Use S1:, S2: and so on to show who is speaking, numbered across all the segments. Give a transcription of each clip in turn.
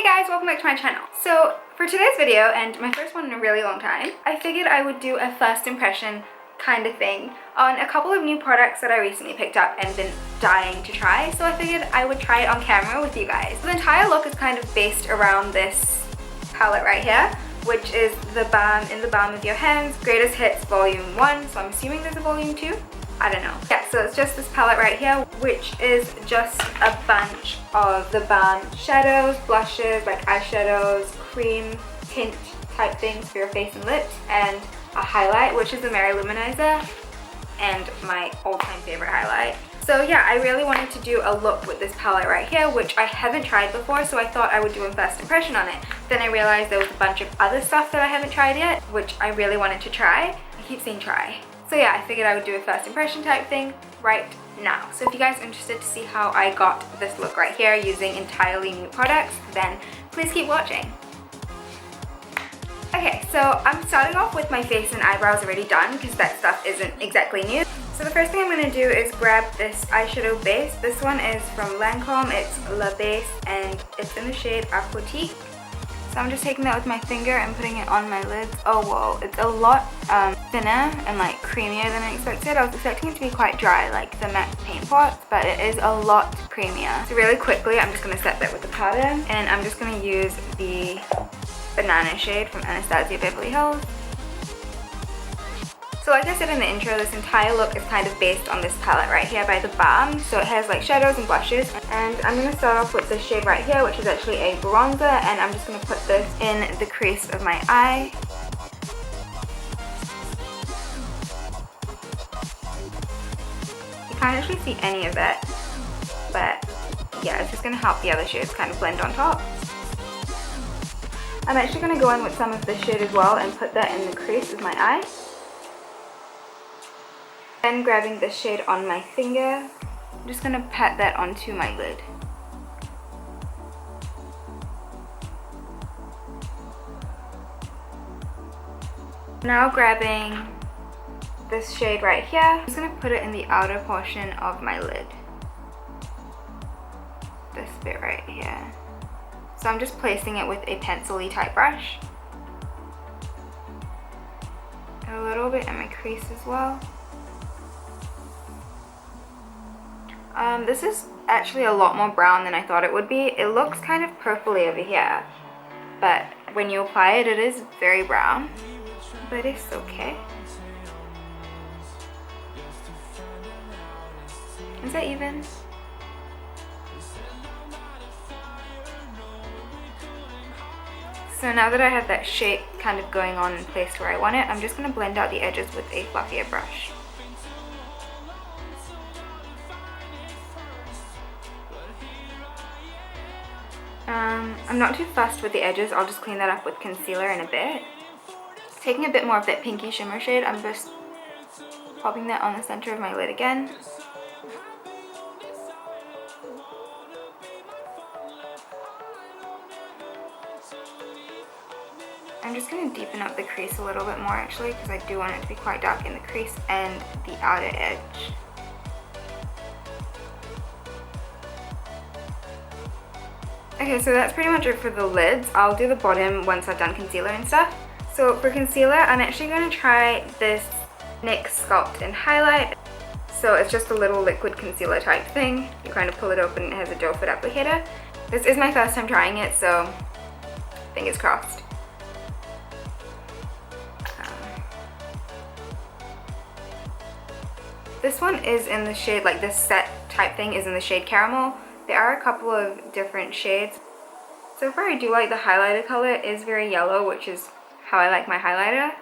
S1: Hey guys, welcome back to my channel. So for today's video, and my first one in a really long time, I figured I would do a first impression kind of thing on a couple of new products that I recently picked up and been dying to try. So I figured I would try it on camera with you guys. The entire look is kind of based around this palette right here, which is the Balm in the Balm of Your Hands Greatest Hits Volume 1. So I'm assuming there's a Volume 2. I don't know. Yeah, so it's just this palette right here, which is just a bunch of the Balm shadows, blushes, like eyeshadows, cream tint type things for your face and lips, and a highlight, which is the Mary Luminizer, and my all-time favorite highlight. So yeah, I really wanted to do a look with this palette right here, which I haven't tried before, so I thought I would do a first impression on it. Then I realized there was a bunch of other stuff that I haven't tried yet, which I really wanted to try. I keep saying try. So yeah, I figured I would do a first impression type thing right now. So if you guys are interested to see how I got this look right here using entirely new products, then please keep watching. Okay, so I'm starting off with my face and eyebrows already done because that stuff isn't exactly new. So the first thing I'm going to do is grab this eyeshadow base. This one is from Lancôme, it's La Base, and it's in the shade Aquatique. So I'm just taking that with my finger and putting it on my lids. Oh whoa, it's a lot thinner and like creamier than I expected. I was expecting it to be quite dry like the MAC paint pots, but it is a lot creamier. So really quickly I'm just going to set that with the powder, and I'm just going to use the banana shade from Anastasia Beverly Hills. So like I said in the intro, this entire look is kind of based on this palette right here by the Balm. So it has like shadows and blushes, and I'm going to start off with this shade right here, which is actually a bronzer, and I'm just going to put this in the crease of my eye. You can't actually see any of it, but yeah, it's just going to help the other shades kind of blend on top. I'm actually going to go in with some of this shade as well and put that in the crease of my eye. Then grabbing this shade on my finger, I'm just going to pat that onto my lid. Now grabbing this shade right here, I'm just going to put it in the outer portion of my lid. This bit right here. So I'm just placing it with a pencil-y type brush. A little bit in my crease as well. This is actually a lot more brown than I thought it would be. It looks kind of purpley over here, but when you apply it, it is very brown, but it's okay. Is that even? So now that I have that shape kind of going on and placed where I want it, I'm just going to blend out the edges with a fluffier brush. I'm not too fussed with the edges, I'll just clean that up with concealer in a bit. Taking a bit more of that pinky shimmer shade, I'm just popping that on the center of my lid again. I'm just going to deepen up the crease a little bit more actually, because I do want it to be quite dark in the crease and the outer edge. Okay, so that's pretty much it for the lids. I'll do the bottom once I've done concealer and stuff. So for concealer, I'm actually going to try this NYX Sculpt and Highlight. So it's just a little liquid concealer type thing. You kind of pull it open and it has a doe foot applicator. This is my first time trying it, so fingers crossed. This one is in the shade, like this set type thing is in the shade Caramel. There are a couple of different shades. So far I do like the highlighter color. It is very yellow, which is how I like my highlighter.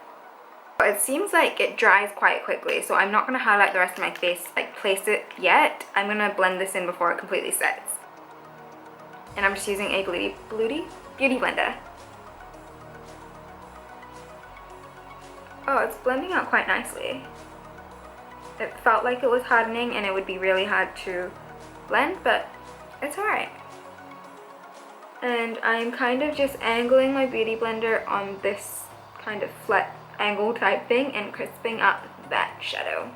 S1: But it seems like it dries quite quickly, so I'm not going to highlight the rest of my face, like place it yet. I'm going to blend this in before it completely sets. And I'm just using a beauty blender. Oh, it's blending out quite nicely. It felt like it was hardening and it would be really hard to blend, but it's alright. And I'm kind of just angling my beauty blender on this kind of flat angle type thing and crisping up that shadow.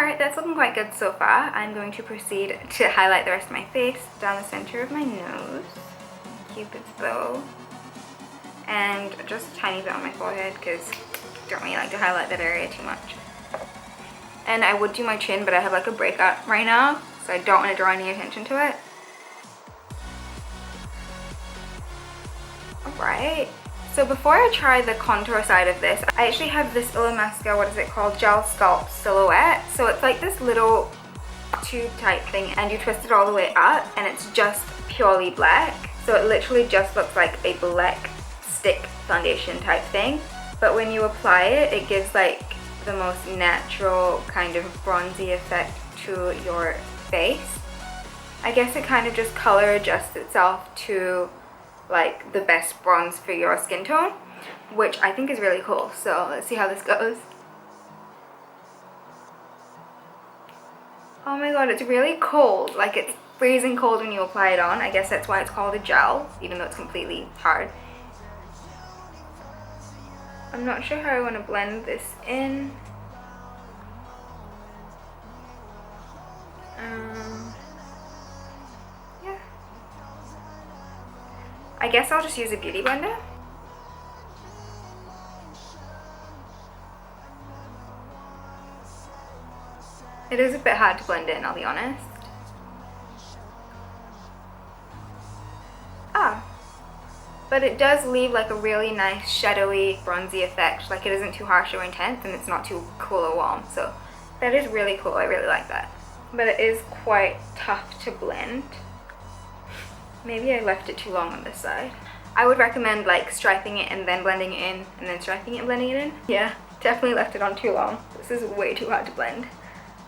S1: Alright, that's looking quite good so far. I'm going to proceed to highlight the rest of my face down the center of my nose. Cupid's bow. And just a tiny bit on my forehead because I don't really like to highlight that area too much. And I would do my chin, but I have like a breakout right now, so I don't want to draw any attention to it. Alright, so before I try the contour side of this, I actually have this Illamasqua, what is it called, Gel Sculpt Silhouette. So it's like this little tube type thing, and you twist it all the way up, and it's just purely black. So it literally just looks like a black stick foundation type thing. But when you apply it, it gives like the most natural kind of bronzy effect to your face. I guess it kind of just color adjusts itself to like the best bronze for your skin tone, which I think is really cool. So let's see how this goes. Oh my god, it's really cold. Like, it's freezing cold when you apply it on. I guess that's why it's called a gel, even though it's completely hard. I'm not sure how I want to blend this in. Yeah. I guess I'll just use a beauty blender. It is a bit hard to blend in, I'll be honest. But it does leave like a really nice shadowy bronzy effect. Like, it isn't too harsh or intense, and it's not too cool or warm. So that is really cool, I really like that. But it is quite tough to blend. Maybe I left it too long on this side. I would recommend like striping it and then blending it in, and then striping it and blending it in. Yeah, definitely left it on too long. This is way too hard to blend.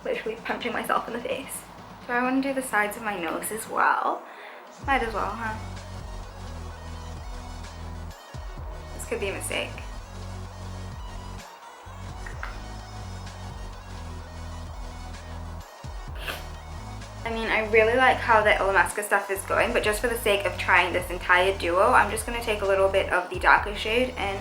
S1: Literally punching myself in the face. So I want to do the sides of my nose as well. Might as well, huh? This could be a mistake. I mean, I really like how the Illamasqua stuff is going, but just for the sake of trying this entire duo, I'm just going to take a little bit of the darker shade and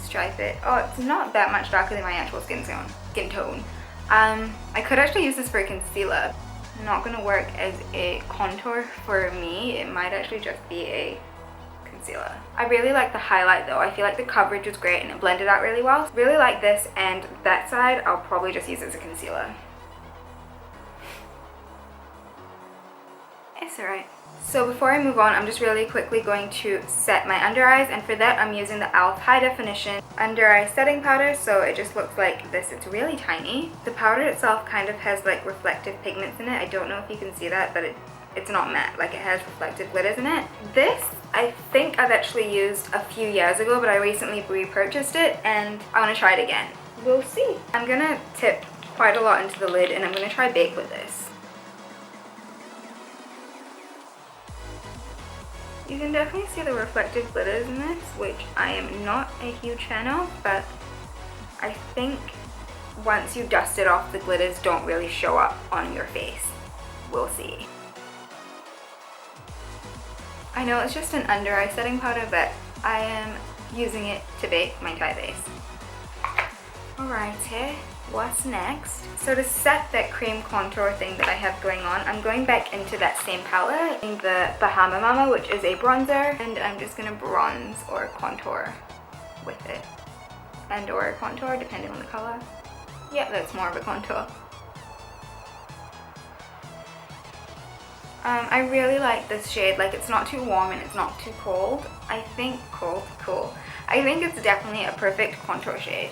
S1: stripe it. Oh, it's not that much darker than my actual skin tone. I could actually use this for a concealer. Not going to work as a contour for me. It might actually just be a concealer. I really like the highlight though. I feel like the coverage was great and it blended out really well. Really like this, and that side I'll probably just use as a concealer. It's alright. So before I move on, I'm just really quickly going to set my under eyes, and for that I'm using the e.l.f. High Definition Under Eye Setting Powder, so it just looks like this. It's really tiny. The powder itself kind of has like reflective pigments in it. I don't know if you can see that, but it's not matte, like it has reflective glitters in it. This, I think I've actually used a few years ago, but I recently repurchased it and I want to try it again. We'll see. I'm gonna tip quite a lot into the lid, and I'm gonna try bake with this. You can definitely see the reflective glitters in this, which I am not a huge fan of, but I think once you dust it off, the glitters don't really show up on your face. We'll see. I know it's just an under eye setting powder, but I am using it to bake my entire face. Alrighty, what's next? So to set that cream contour thing that I have going on, I'm going back into that same palette, in the Bahama Mama, which is a bronzer, and I'm just gonna bronze or contour with it. And or contour, depending on the color. Yeah, that's more of a contour. I really like this shade. Like, it's not too warm and it's not too cold. I think cool. I think it's definitely a perfect contour shade.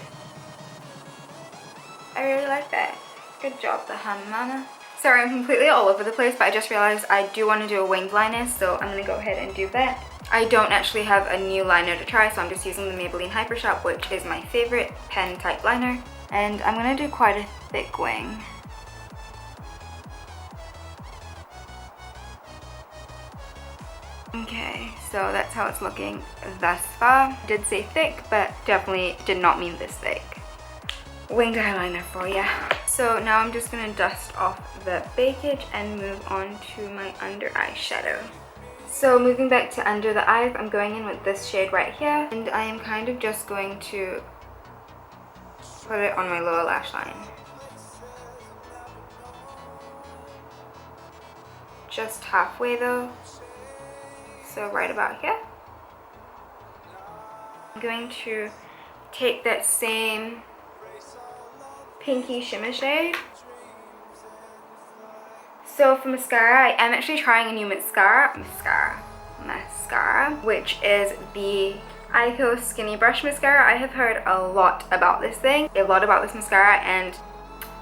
S1: I really like that. Good job, Bahama Mama. Sorry, I'm completely all over the place, but I just realized I do want to do a winged liner, so I'm going to go ahead and do that. I don't actually have a new liner to try, so I'm just using the Maybelline Hyper Sharp, which is my favorite pen type liner. And I'm going to do quite a thick wing. Okay, so that's how it's looking thus far. I did say thick, but definitely did not mean this thick. Winged eyeliner for ya. So now I'm just gonna dust off the bakage and move on to my under eye shadow. So moving back to under the eyes, I'm going in with this shade right here, and I am kind of just going to put it on my lower lash line. just halfway though, so right about here. I'm going to take that same pinky shimmer shade. So for mascara, I am actually trying a new mascara, which is the Eyeko Skinny Brush Mascara. I have heard a lot about this mascara, and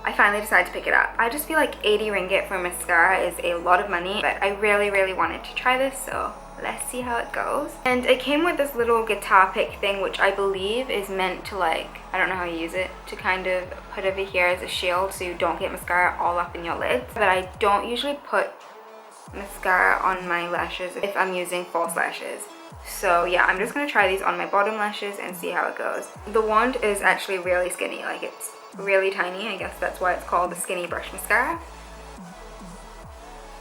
S1: I finally decided to pick it up. I just feel like 80 ringgit for mascara is a lot of money, but I really wanted to try this, so let's see how it goes. And it came with this little guitar pick thing, which I believe is meant to, like, I don't know how you use it, to kind of put over here as a shield so you don't get mascara all up in your lids. But I don't usually put mascara on my lashes if I'm using false lashes. So yeah, I'm just gonna try these on my bottom lashes and see how it goes. The wand is actually really skinny, like it's really tiny. I guess that's why it's called the Skinny Brush Mascara.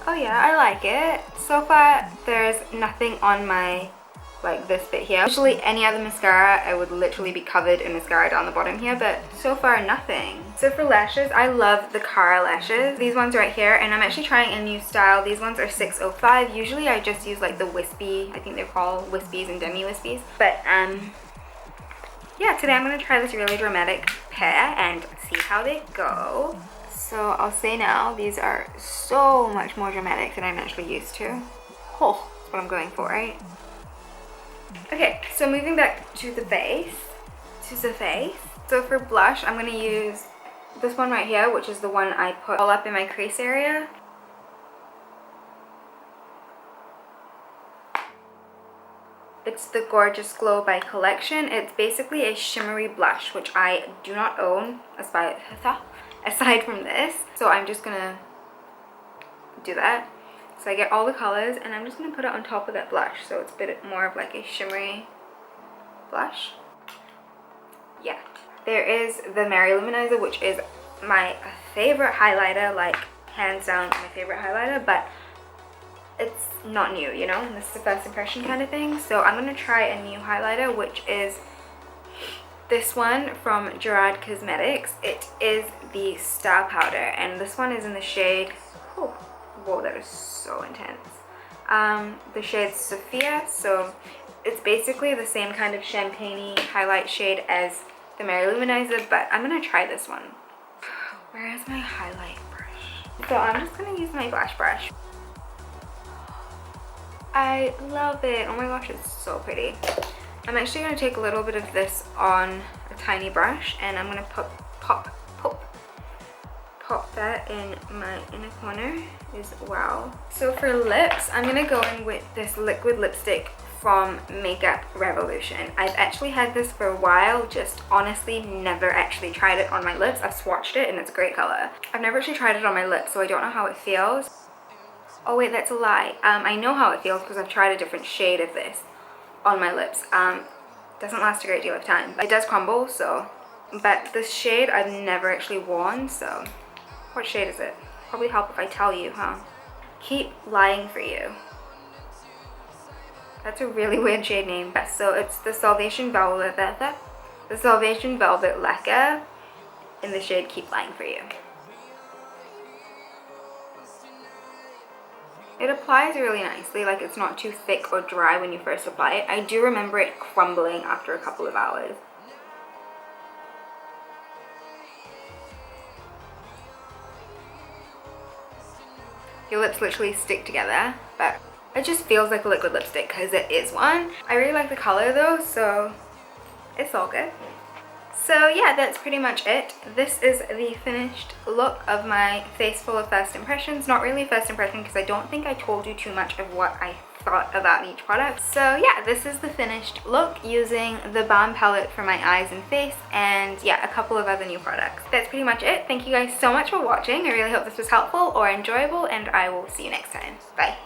S1: Oh yeah, I like it. So far, there's nothing on my, like this bit here. Usually any other mascara, I would literally be covered in mascara down the bottom here, but so far nothing. So for lashes, I love the Cara lashes. These ones right here, and I'm actually trying a new style. These ones are 605. Usually I just use like the wispy, I think they're called wispies and demi-wispies. But yeah, today I'm gonna try this really dramatic pair and see how they go. So I'll say now, these are so much more dramatic than I'm actually used to. Oh, that's what I'm going for, right? Okay, so moving back to the face. So for blush, I'm gonna use this one right here, which is the one I put all up in my crease area. It's the Gorgeous Glow by Collection. It's basically a shimmery blush, which I do not own aside from this. So I'm just gonna do that. So I get all the colors and I'm just gonna put it on top of that blush, so it's a bit more of like a shimmery blush. Yeah. There is the Mary Luminizer, which is my favorite highlighter, like hands down my favorite highlighter, but it's not new, you know? This is the first impression kind of thing. So I'm gonna try a new highlighter, which is this one from Gerard Cosmetics. It is the Star Powder, and this one is in the shade, oh, whoa, that is so intense. The shade Sophia, so it's basically the same kind of champagne-y highlight shade as the Mary Luminizer, but I'm gonna try this one. Where is my highlight brush? So I'm just gonna use my blush brush. I love it. Oh my gosh, it's so pretty. I'm actually going to take a little bit of this on a tiny brush, and I'm going to pop that in my inner corner as well. So for lips, I'm going to go in with this liquid lipstick from Makeup Revolution. I've actually had this for a while, just honestly never actually tried it on my lips. I've swatched it and it's a great color. I've never actually tried it on my lips, so I don't know how it feels. Oh wait, that's a lie. I know how it feels because I've tried a different shade of this on my lips. Doesn't last a great deal of time, but it does crumble, so. But this shade I've never actually worn, so. What shade is it? Probably help if I tell you, huh? Keep Lying For You. That's a really weird shade name. So it's the Salvation Velvet Lacquer in the shade Keep Lying For You. It applies really nicely, like it's not too thick or dry when you first apply it. I do remember it crumbling after a couple of hours. Your lips literally stick together, but it just feels like a liquid lipstick because it is one. I really like the color though, so it's all good. So yeah, that's pretty much it. This is the finished look of my face full of first impressions. Not really a first impression because I don't think I told you too much of what I thought about each product. So yeah, this is the finished look using the Balm palette for my eyes and face, and yeah, a couple of other new products. That's pretty much it. Thank you guys so much for watching. I really hope this was helpful or enjoyable, and I will see you next time. Bye.